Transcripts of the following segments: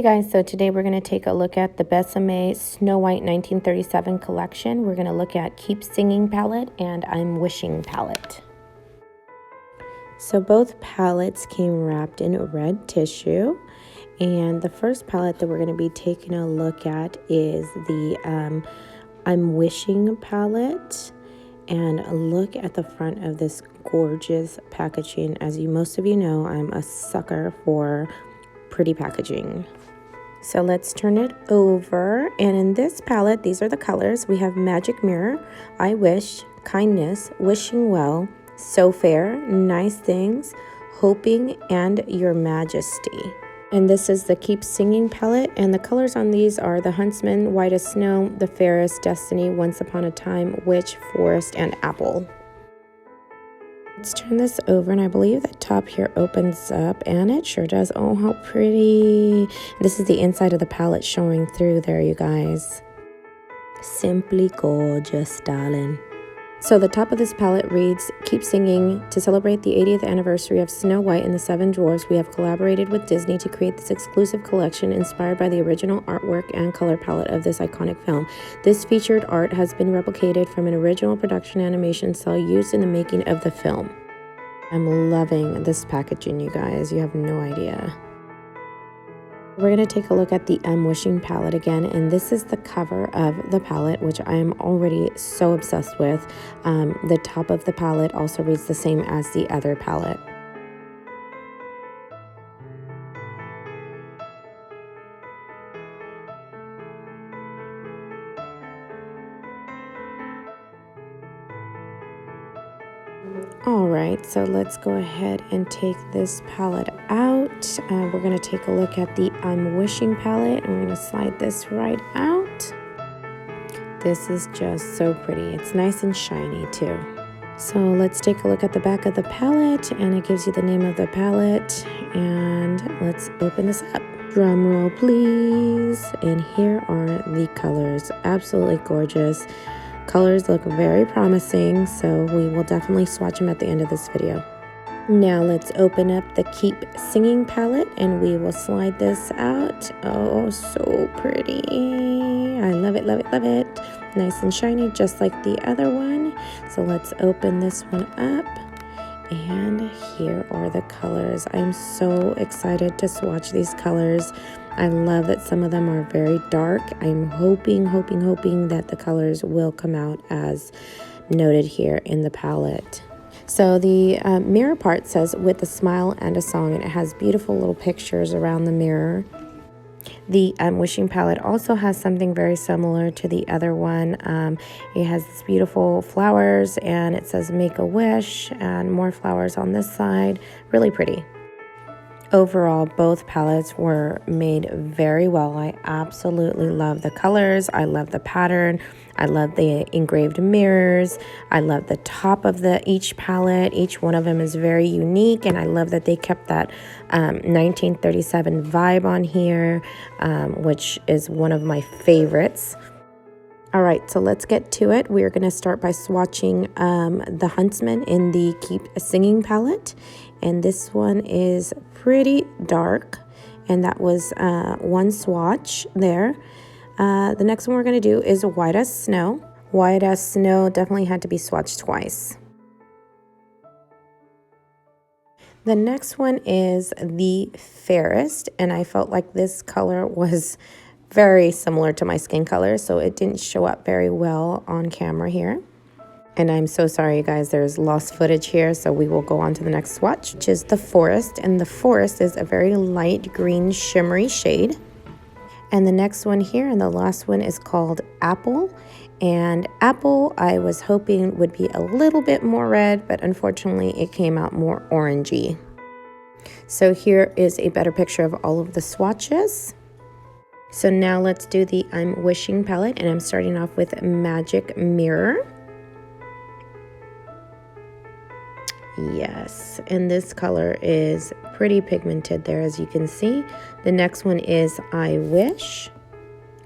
Hey guys, so today we're going to take a look at the Besame Snow White 1937 collection. We're going to look at Keep Singing palette and I'm Wishing palette. So both palettes came wrapped in red tissue, and the first palette that we're going to be taking a look at is the I'm Wishing palette. And look at the front of this gorgeous packaging. As most of you know, I'm a sucker for pretty packaging. So let's turn it over, and in this palette, these are the colors. We have Magic Mirror, I Wish, Kindness, Wishing Well, So Fair, Nice Things, Hoping, and Your Majesty. And this is the Keep Singing palette, and the colors on these are the Huntsman, White as Snow, The Fairest, Destiny, Once Upon a Time, Witch, Forest, and Apple. Let's turn this over, and I believe the top here opens up, and it sure does. Oh, how pretty. This is the inside of the palette showing through there, you guys. Simply gorgeous, darling. So the top of this palette reads, Keep Singing. To celebrate the 80th anniversary of Snow White and the Seven Dwarfs, we have collaborated with Disney to create this exclusive collection inspired by the original artwork and color palette of this iconic film. This featured art has been replicated from an original production animation cell used in the making of the film. I'm loving this packaging, you guys. You have no idea. We're going to take a look at the I'm Wishing palette again, and this is the cover of the palette, which I am already so obsessed with. The top of the palette also reads the same as the other palette. Alright, so let's go ahead and take this palette out. We're going to take a look at the I'm Wishing palette, and we're going to slide this right out. This is just so pretty. It's nice and shiny too. So let's take a look at the back of the palette, and it gives you the name of the palette. And let's open this up. Drum roll, please. And here are the colors. Absolutely gorgeous. Colors look very promising, so we will definitely swatch them at the end of this video. Now let's open up the Keep Singing palette, and we will slide this out. Oh, so pretty. I love it, love it, love it. Nice and shiny, just like the other one. So let's open this one up, and here are the colors. I'm so excited to swatch these colors. I love that some of them are very dark. I'm hoping that the colors will come out as noted here in the palette. So the mirror part says with a smile and a song, and it has beautiful little pictures around the mirror. The I'm Wishing palette also has something very similar to the other one. It has these beautiful flowers, and it says make a wish, and more flowers on this side. Really pretty. Overall, both palettes were made very well. I absolutely love the colors. I love the pattern. I love the engraved mirrors. I love the top of each palette. Each one of them is very unique, and I love that they kept that 1937 vibe on here, which is one of my favorites. All right, so let's get to it. We're going to start by swatching the Huntsman in the Keep Singing palette. And this one is pretty dark, and that was one swatch there. The next one we're going to do is White as Snow. White as Snow definitely had to be swatched twice. The next one is the Fairest, and I felt like this color was very similar to my skin color, so it didn't show up very well on camera here. And I'm so sorry, you guys, there's lost footage here, so we will go on to the next swatch, which is the Forest. And the Forest is a very light green shimmery shade. And the next one here, and the last one, is called Apple. And Apple, I was hoping would be a little bit more red, but unfortunately it came out more orangey. So here is a better picture of all of the swatches. So now let's do the I'm Wishing palette, and I'm starting off with Magic Mirror. Yes, and this color is pretty pigmented there, as you can see. The next one is I Wish.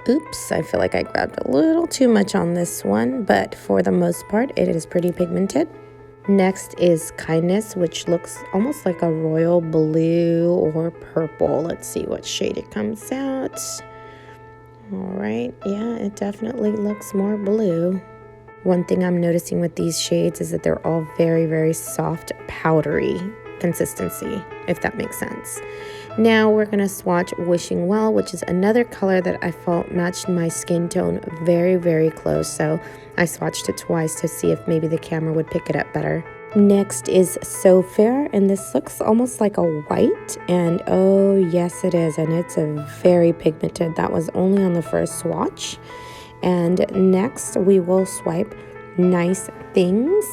Oops, I feel like I grabbed a little too much on this one, but for the most part, it is pretty pigmented. Next is Kindness, which looks almost like a royal blue or purple. Let's see what shade it comes out. All right, yeah, it definitely looks more blue. One thing I'm noticing with these shades is that they're all very, very soft, powdery consistency, if that makes sense. Now we're going to swatch Wishing Well, which is another color that I felt matched my skin tone very, very close. So I swatched it twice to see if maybe the camera would pick it up better. Next is So Fair, and this looks almost like a white, and oh yes it is, and it's a very pigmented. That was only on the first swatch. And next we will swipe Nice Things,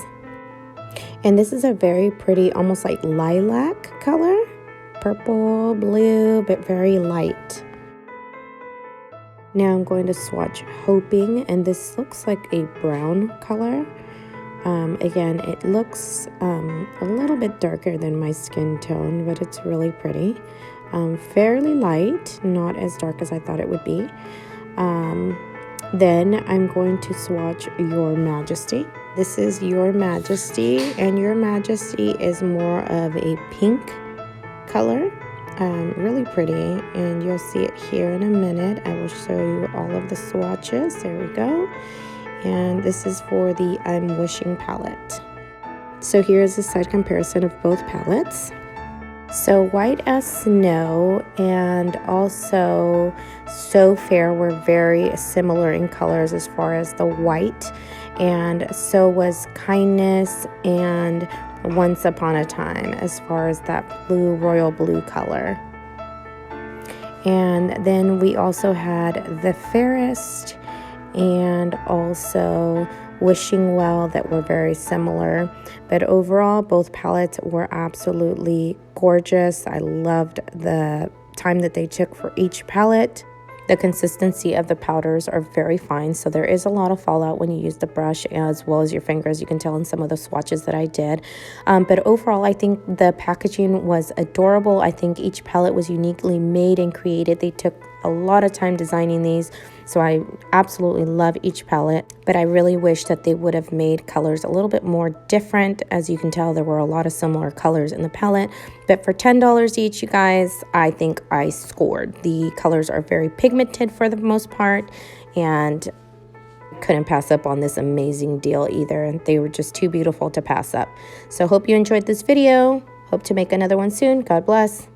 and this is a very pretty, almost like lilac color, purple, blue, but very light. Now I'm going to swatch Hoping, and this looks like a brown color. Again, it looks a little bit darker than my skin tone, but it's really pretty. Fairly light, not as dark as I thought it would be. Then I'm going to swatch Your Majesty. This is Your Majesty, and Your Majesty is more of a pink color. Really pretty, and you'll see it here in a minute. I will show you all of the swatches. There we go. And this is for the I'm Wishing palette. So here's a side comparison of both palettes. So White as Snow and also So Fair were very similar in colors as far as the white, and so was Kindness and Once Upon a Time as far as that blue, royal blue color. And then we also had The Fairest and also Wishing Well that were very similar. But overall, both palettes were absolutely gorgeous. I loved the time that they took for each palette. The consistency of the powders are very fine, so there is a lot of fallout when you use the brush as well as your fingers. You can tell in some of the swatches that I did. But overall, I think the packaging was adorable. I think each palette was uniquely made and created. They took a lot of time designing these, so I absolutely love each palette. But I really wish that they would have made colors a little bit more different. As you can tell, there were a lot of similar colors in the palette. But for $10 each, you guys, I think I scored. The colors are very pigmented for the most part, and couldn't pass up on this amazing deal either. They were just too beautiful to pass up. So hope you enjoyed this video. Hope to make another one soon. God bless.